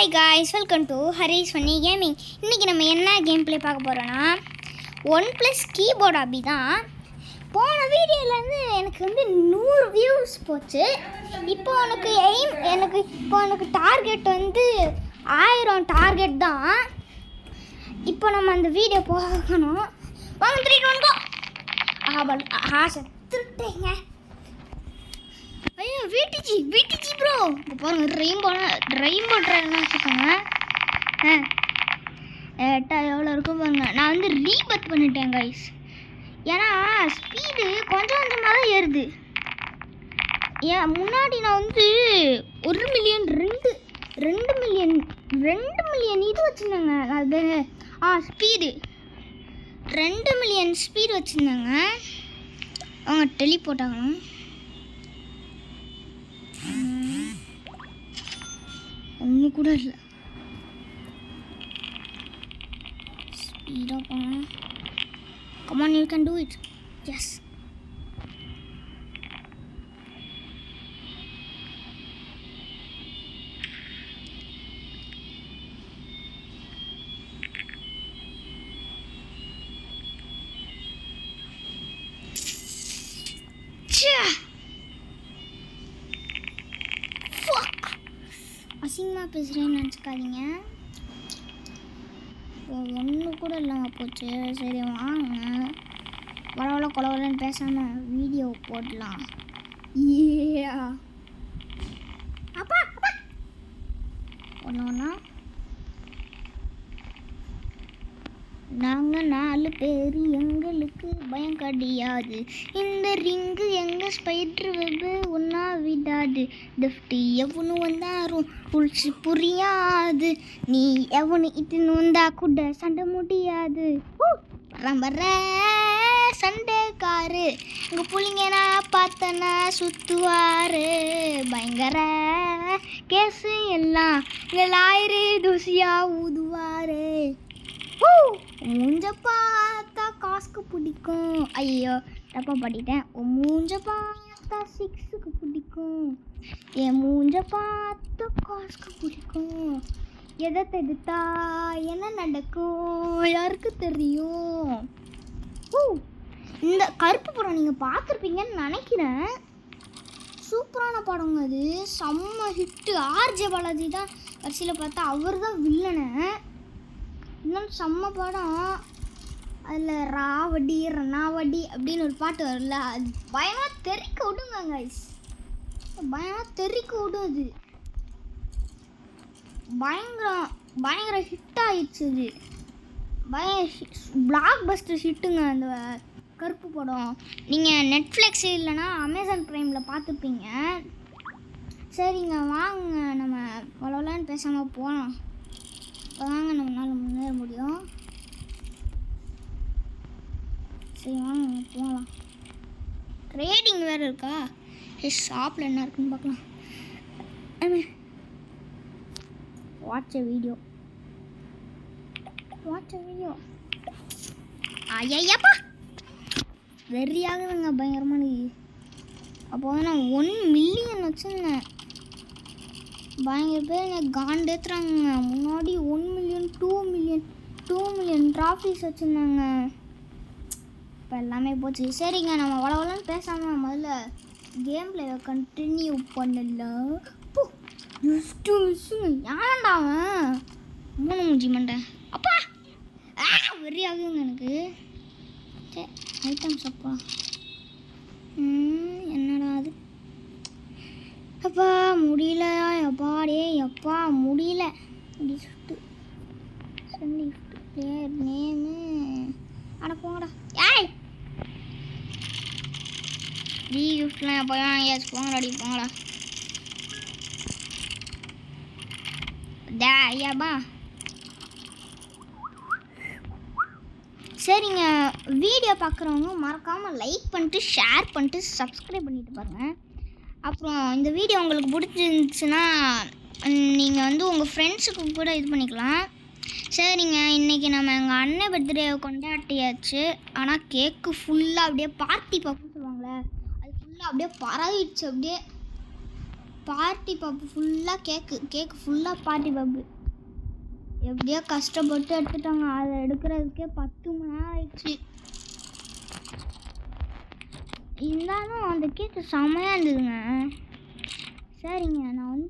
Hi guys, welcome to Haris funny gaming. இன்றைக்கி நம்ம என்ன கேம் ப்ளே பார்க்க போகிறோன்னா OnePlus கீபோர்டு. அப்படி தான் போன வீடியோலேருந்து எனக்கு 100 வியூஸ் போச்சு. இப்போ எனக்கு டார்கெட் 1000 டார்கெட் தான். இப்போ நம்ம அந்த வீடியோ போகணும். வாங்க 3 2 1 செத்துட்டேங்க. ஐயோ விடிஜி ப்ரோ, இப்போ பாருங்கள் ரெயின்போ ட்ரெயின்லாம் வச்சுக்கோங்க. எவ்வளோ இருக்கும் பாருங்க. நான் ரீபத் பண்ணிட்டேன் கைஸ். ஏன்னா ஸ்பீடு கொஞ்சம் கொஞ்சமாக தான் ஏறுது. முன்னாடி நான் 1 மில்லியன் 2 மில்லியன் இது வச்சுருந்தேங்க. அது ஸ்பீடு 2 மில்லியன் ஸ்பீடு வச்சுருந்தாங்க. அவங்க டெலிபோர்ட் ஆகணும். ஒன்று கூட இல்லை. ஸ்பீடாக போகணும். Come on, you can do it. Yes. அசிங்கமாக பேசுகிறேன்னு நினச்சிக்காதீங்க. ஒன்று கூட இல்லைங்க போச்சு. சரி வாங்க, வளவள கொலவலன்னு பேசாமல் வீடியோ போடலாம். அப்பா ஒன்று நாங்கள் 4 பேர், எங்களுக்கு பயம் கிடையாது. இந்த ரிங்கு எங்கள் ஸ்பைட்ரு வெப்பு ஒன்றா விடாது. டெஃப்டி எவனு வந்தாரும் புளிச்சு புரியாது. நீ எவனு இட்டுன்னு வந்தா கூட சண்டை முடியாது. வர சண்டைக்காரு எங்கள் பிள்ளைங்கன்னா பார்த்தனா சுற்றுவார். பயங்கர கேஸு எல்லாம் இங்கே லாயரு தூசியாக ஊதுவார். மூஞ்ச பார்த்தா காசுக்கு பிடிக்கும். ஐயோ தப்பா பாடிட்டேன். மூஞ்ச பார்த்தா 6க்கு பிடிக்கும். என் மூஞ்ச பார்த்தா காசுக்கு பிடிக்கும். எதை தடுத்தா என்ன நடக்கும் யாருக்கு தெரியும். இந்த கருப்பு படம் நீங்கள் பார்த்துருப்பீங்கன்னு நினைக்கிறேன். சூப்பரான படங்க அது, செம்ம ஹிட்டு. ஆர்ஜே பாலாஜி தான் கடைசியில் பார்த்தா அவர் தான் வில்லனை. இன்னும் செம்ம படம். அதில் ராவடி ரணாவடி அப்படின்னு ஒரு பாட்டு வரல, அது பயமாக தெறிக்க விடுங்க கைஸ். பயமாக தெறிக்க விடும். அது பயங்கர ஹிட் ஆயிடுச்சு. அது பிளாக் பஸ்டர் ஹிட்டுங்க அந்த கருப்பு படம். நீங்கள் நெட்ஃப்ளிக்ஸ் இல்லைன்னா அமேசான் ப்ரைமில் பார்த்துப்பீங்க. சரிங்க வாங்க, நம்ம வளவலான்னு பேசாமல் போகலாம். இப்போ வாங்க நம்மளால் முன்னேற முடியும். சரி வாங்க போகலாம். ட்ரேடிங் வேறு இருக்கா? ஷாப்பில் என்ன இருக்குன்னு பார்க்கலாம். வாட்ச் வீடியோ ஐயாப்பா வெறியாகுதுங்க பயங்கரமான. அப்போ நான் 1 மில்லியன் வச்சுருந்தேன். பயங்கர பேர் எனக்கு காண்டேத்துறாங்க. முன்னாடி 1 மில்லியன் 2 மில்லியன் ட்ராஃபிஸ் வச்சுருந்தாங்க. இப்போ எல்லாமே போச்சு. சரிங்க நம்ம வளவலன்னு பேசாமல் முதல்ல கேம் பிளேவை கண்டினியூ பண்ணலாம். ஏன்டா அவன் 3 மூஞ்சி மண்டேன். அப்பா வெறி ஆகுதுங்க எனக்கு. சரி ஐட்டம்ஸ் அப்பா என்னடா அது. அப்பா முடியல. அப்பா முடியல. பிளேயர் நேமு அட போங்கடா. ஏய் கிஃப்ட்லாம் எப்போ ஏச்சு போங்கடாடி போங்கடா. ஐயாப்பா சரிங்க. வீடியோ பார்க்குறவங்க மறக்காமல் லைக் பண்ணிட்டு ஷேர் பண்ணிட்டு சப்ஸ்கிரைப் பண்ணிட்டு பாருங்கள். அப்புறம் இந்த வீடியோ உங்களுக்கு பிடிச்சிருந்துச்சுன்னா நீங்கள் உங்கள் ஃப்ரெண்ட்ஸுக்கு கூட இது பண்ணிக்கலாம். சரிங்க இன்றைக்கி நம்ம எங்கள் அண்ணன் பர்த்டே கொண்டாட்டியாச்சு. ஆனால் கேக்கு ஃபுல்லாக அப்படியே பார்ட்டி பாப்புன்னு சொல்லுவாங்களே, அது ஃபுல்லாக அப்படியே பரவிடுச்சு. அப்படியே பார்ட்டி பாப்பு ஃபுல்லாக கேக்கு ஃபுல்லாக பார்ட்டி பாப்பு. எப்படியோ கஷ்டப்பட்டு எடுத்துட்டாங்க. அதை எடுக்கிறதுக்கே 10 மணி நேரம் ஆயிடுச்சு. இருந்தாலும் அந்த கேக்கு செம்மையாக இருந்ததுங்க. சரிங்க, நான் வந்து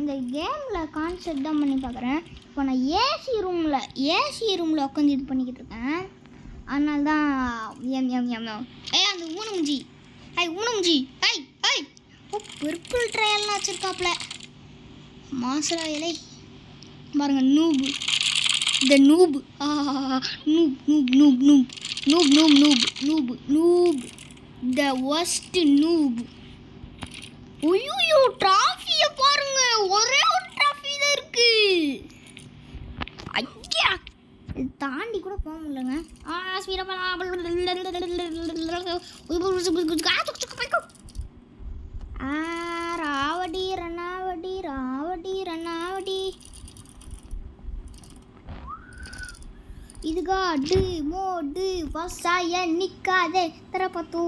இந்த கேமில் கான்செப்ட் தான் பண்ணி பார்க்குறேன். இப்போ நான் ஏசி ரூமில் உட்காந்து இது பண்ணிக்கிட்டு இருக்கேன். அதனால தான் அந்த ஊனமுஞ்சி ஓ பர்பிள் ட்ரையல்லாம் வச்சுருக்காப்புல மாசரா இலை பாருங்க. நூபு த நூபு நூப் த ஒஸ்ட் நூப். ஐயோ ட்ராஃபியை பாருங்க, ஒரே ஒரு ட்ராஃபி தான் இருக்கு. ஐயா இது தாண்டி கூட போக முடியலங்க. ராவடி ரனாவடி இதுகாடு மோடு வசாய நிக்காதே தலப்பத்து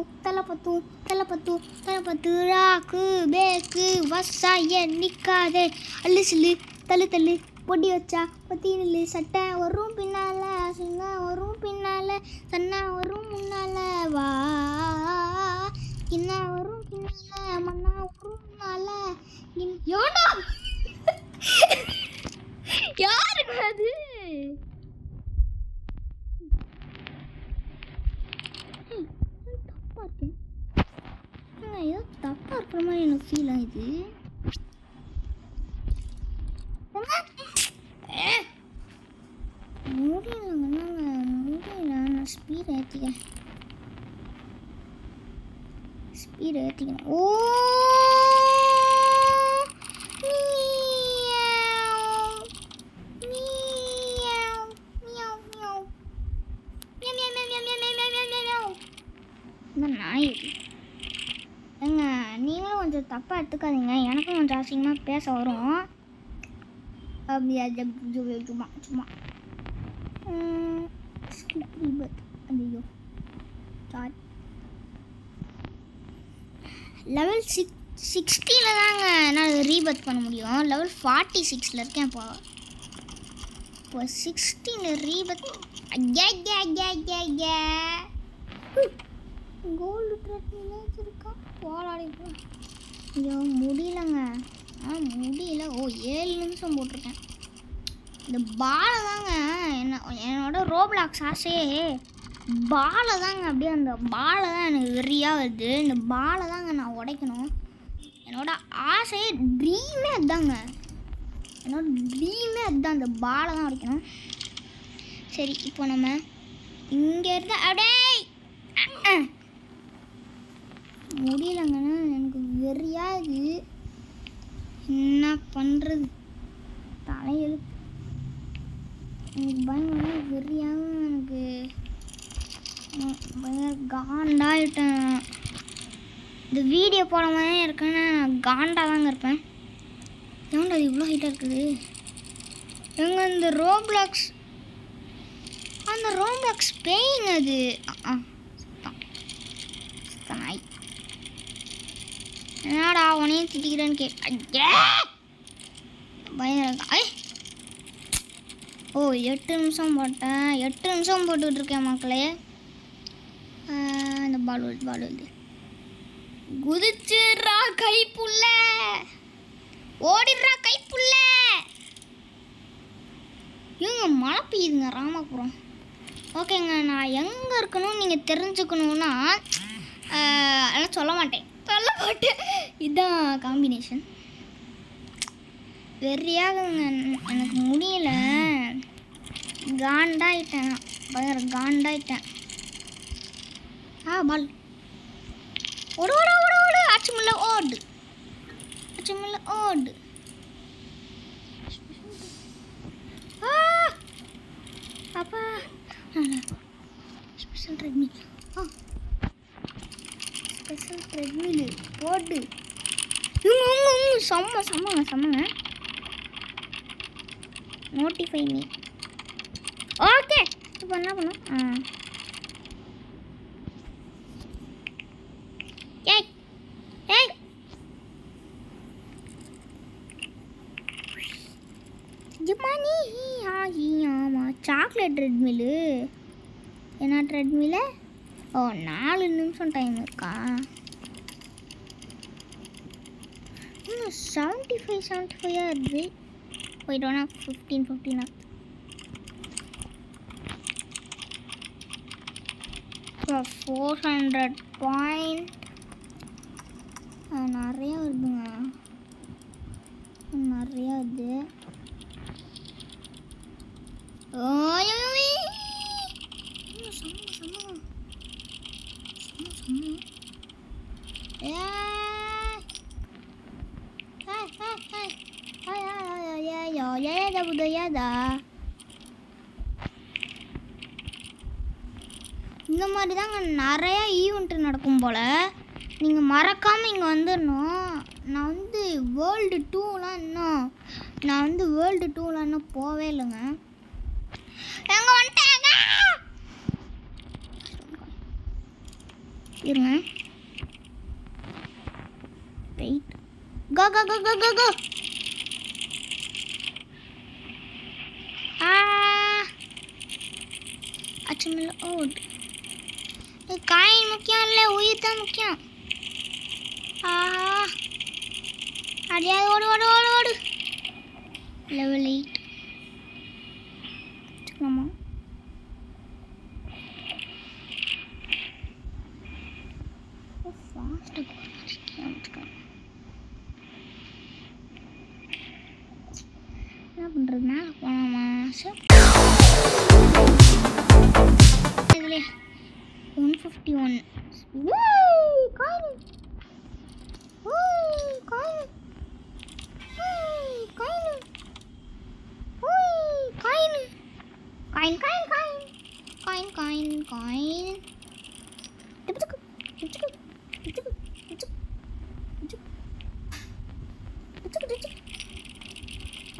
ராக்கு பேக்கு வசாய நிக்காதே அள்ளிசிலு தள்ளு பொடி வச்சா பத்தி நில்லு. சட்டை வரும் பின்னால, சிங்கம் வரும் பின்னால, சன்னா வரும் முன்னால, வா என்ன வரும் பின்னால, மண்ணா வரும் முன்னால. யோனா யாருக்கு அது? தப்பா இருக்கேன், ஏதோ தப்பா இருக்கிற மாதிரி எனக்கு ஃபீல் ஆகுது. முடியல. நான் ஸ்பீட் ஏற்றிக்கிறேன். ஓ நாய் ஏங்க, நீங்களும் கொஞ்சம் தப்பாக எடுத்துக்காதீங்க. எனக்கும் கொஞ்சம் அசிங்கமாக பேச வரும். அப்படியா சும்மா ஐயோ சாரி. லெவல் 60 தாங்க என்னால் ரீபர்த் பண்ண முடியும். லெவல் 46 இருக்கேன். இப்போ 16 ரீபர்த். கோல்டு ட்ரெட் இருக்கா போராடி. ஐயோ முடியலங்க, முடியல. ஓ 7 நிமிஷம் போட்டிருக்கேன். இந்த பாலை தாங்க என்னோட ரோப்ளாக்ஸ் ஆசையே பாலை தாங்க. அப்படியே அந்த பாலை தான் எனக்கு வெறியாக வருது. இந்த பாலை தாங்க நான் உடைக்கணும். என்னோட ஆசையே ட்ரீமே அதுதாங்க. அந்த பாலை தான் உடைக்கணும். சரி, இப்போ நம்ம இங்கேருந்து அப்படியே முடியலங்கன்னா எனக்கு வெறியாது. என்ன பண்ணுறது, தலையெழுத்து. எனக்கு பயங்கர வெறியாக எனக்கு பயங்கர காண்டாயிட்டேன். இந்த வீடியோ போட மாதிரி இருக்கேன்னா நான் காண்டாக தாங்க இருப்பேன். ஏன்டா அது இவ்வளோ ஹைட்டாக இருக்குது? எங்க இந்த ரோப்ளாக்ஸ் பேயிங் அது நாய் என்னடா உனையும் திட்டிக்கிறேன்னு பயங்கர. ஓ 8 நிமிஷம் போட்டேன். 8 நிமிஷம் போட்டுக்கிட்டு இருக்கேன் மக்களே. இந்த பால் வருது. குதிச்சுடுறா கைப்புள்ள, ஓடிடுறா கைப்புள்ள. இவங்க மழை பெய்யுதுங்க ராமாபுரம். ஓகேங்க, நான் எங்கே இருக்கணும் நீங்கள் தெரிஞ்சுக்கணுன்னா அதெல்லாம் சொல்ல மாட்டேன். இதுதான் காம்பினேஷன். வெறியாகுங்க, எனக்கு முடியல. காண்டாயிட்டேன், பயங்கர காண்டாயிட்டேன். பால் ஓடு அச்சுமுல்ல ஓடு. அப்பா ஸ்பெஷல் ட்ரெட்மில் போட்டு செம்மங்க. Notify me. ஓகே, இப்போ என்ன பண்ணும்? மணி ஆகி ஆமாம் சாக்லேட் ட்ரெட்மில்லு என்ன ட்ரெட்மில்லு ஓ 4 நிமிஷம் டைம் இருக்கா இன்னும் 75 இருக்குது போயிட்டோன்னா 15 400 பாயிண்ட் நிறையா வருதுங்க நிறையா வருது இந்த மாதிரி தாங்க நிறையா ஈவெண்ட் நடக்கும் போல் நீங்கள் மறக்காமல் இங்கே வந்துடணும் நான் வந்து வேர்ல்டு 2லாம் இன்னும் போவே இல்லைங்க எங்க வந்துட்டாங்க இருங்க வெயிட் கோ கோ கோ கோ கோ கோ அச்சமில்ல ஓட் காயின் முக்கியம் இல்லை உயிர் தான் முக்கியம் அடியாது ஓடு ஓடு ஓடு ஓடு லெவல் 8 ஆமாம் ஃபாஸ்ட்டாக என்ன பண்ணுறது மேலே போனாமா சார் இதில் 151 coin coin coin coin coin coin coin coin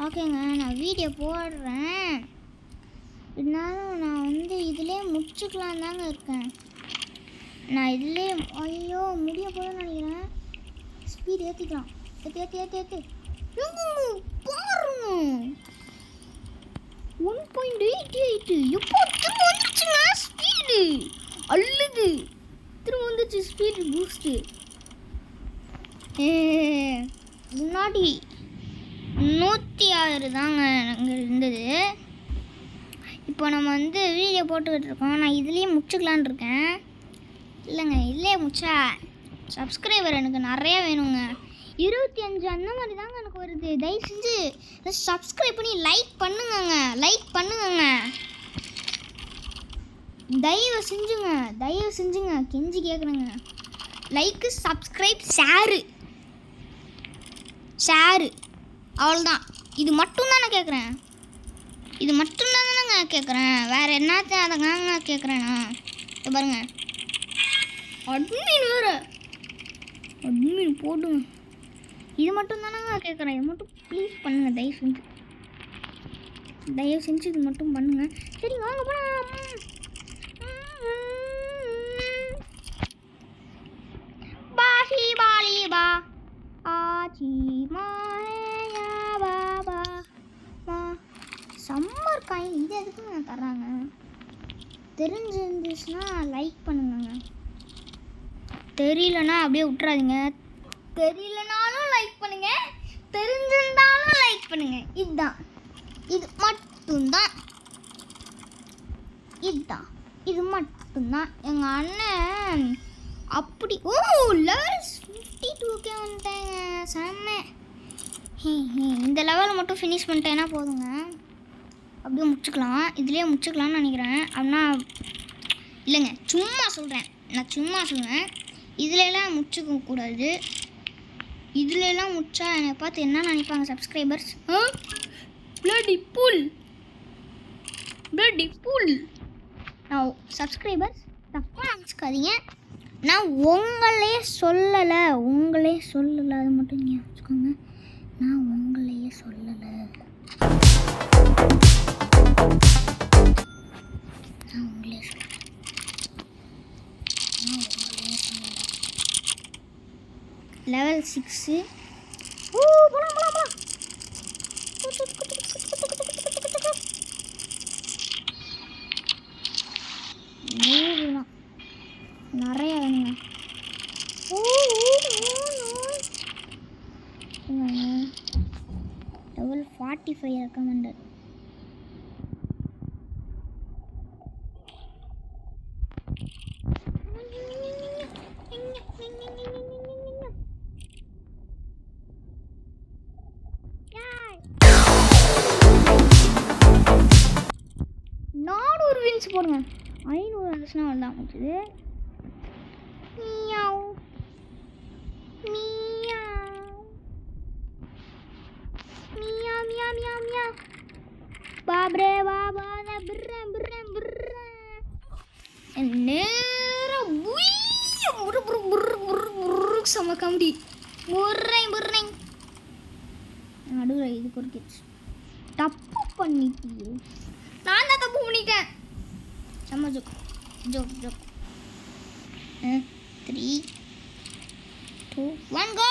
ஓகேங்க நான் வீடியோ போடுறேன் இருந்தாலும் நான் வந்து இதிலே முடிச்சுக்கலாம் தாங்க இருக்கேன் நான் இதிலே ஐயோ முடிய போதுன்னு நினைக்கிறேன் ஸ்பீட் ஏற்றிக்கலாம் ஏற்றி பாருங்க 1.88 எப்போ திரும்ப வந்துச்சுங்க ஸ்பீடு அல்லது திரும்ப வந்துச்சு ஸ்பீடு பூஸ்ட்டு முன்னாடி 106 தாங்க அங்கே இருந்தது இப்போ நம்ம வந்து வீடியோ போட்டுக்கிட்டு இருக்கோம் நான் இதுலேயே முடிச்சுக்கலான் இருக்கேன் இல்லைங்க இதுலேயே முடிச்சா சப்ஸ்கிரைபர் எனக்கு நிறையா வேணுங்க 25 அந்த மாதிரி தாங்க எனக்கு வருது தயவு செஞ்சு சப்ஸ்கிரைப் பண்ணி லைக் பண்ணுங்கங்க தயவு செஞ்சுங்க கெஞ்சி கேட்குறேங்க லைக்கு சப்ஸ்கிரைப் ஷேரு அவ்வளோதான் இது மட்டும்தான் நான் கேட்குறேன் வேறு என்னத்தையும் நான் கேட்குறேண்ணா இப்போ பாருங்க அட்மின் போடுங்க இது மட்டும் தானங்க கேட்குறேன் இது மட்டும் ப்ளீஸ் பண்ணுங்கள் தயவு செஞ்சு இது மட்டும் பண்ணுங்கள் சரி வாங்க போலாம் பாசி பாலி பா ஆச்சி மாயா பாபா மா சம்மர் காயின் இது எதுக்கு நான் தர்றாங்க தெரிஞ்சிருந்துச்சுன்னா லைக் பண்ணுங்க தெரியலனா அப்படியே விட்டுறாதீங்க தெரியலனாலும் லைக் பண்ணுங்க தெரிஞ்சிருந்தாலும் லைக் பண்ணுங்க இது மட்டும்தான் எங்கள் அண்ணன் அப்படி லெவல் 52 வந்துட்டேங்க செம்ம இந்த லெவலில் மட்டும் ஃபினிஷ் பண்ணிட்டேன்னா போதுங்க அப்படியே முடிச்சுக்கலாம் இதுலேயே முடிச்சுக்கலாம்னு நினைக்கிறேன் அப்படின்னா இல்லைங்க சும்மா சொல்கிறேன் இதுலலாம் முடிச்சுக்க கூடாது இதுலலாம் முடிச்சா என்னை பார்த்து என்ன நினைப்பாங்க சப்ஸ்கிரைபர்ஸ் பிளடி புல் நான் சப்ஸ்கிரைபர்ஸ் தப்பாக நினச்சிக்காதீங்க நான் உங்களே சொல்லலை அது மட்டும் நீங்கள் வச்சுக்கோங்க நான் உங்களையே சொல்லலை லெவல் 6 போலாம் Spotify recommended. வின்ஸ் போடுங்க 500 வந்துச்சுன்னா வரலாம் முடிச்சுது meow meow meow meow meow meow பாப்ரே பாபா பிர்ரம் பிர்ரம் பிர்ரம் நேரம் புரு புரு புரு புரு புரு சம காமெடி புர்ரை புர்ரை நடுவில் இது பொறுக்கிடுச்சு தப்பு பண்ணிட்டியே நான் தான் தப்பு பண்ணிட்டேன் sama jok 3 2 1 go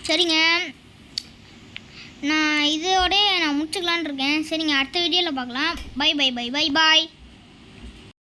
சரிங்க நான் இதோட நான் முடிச்சுக்கலான்னு இருக்கேன் சரிங்க அடுத்த வீடியோவில் பார்க்கலாம் பை பை பை பை பாய்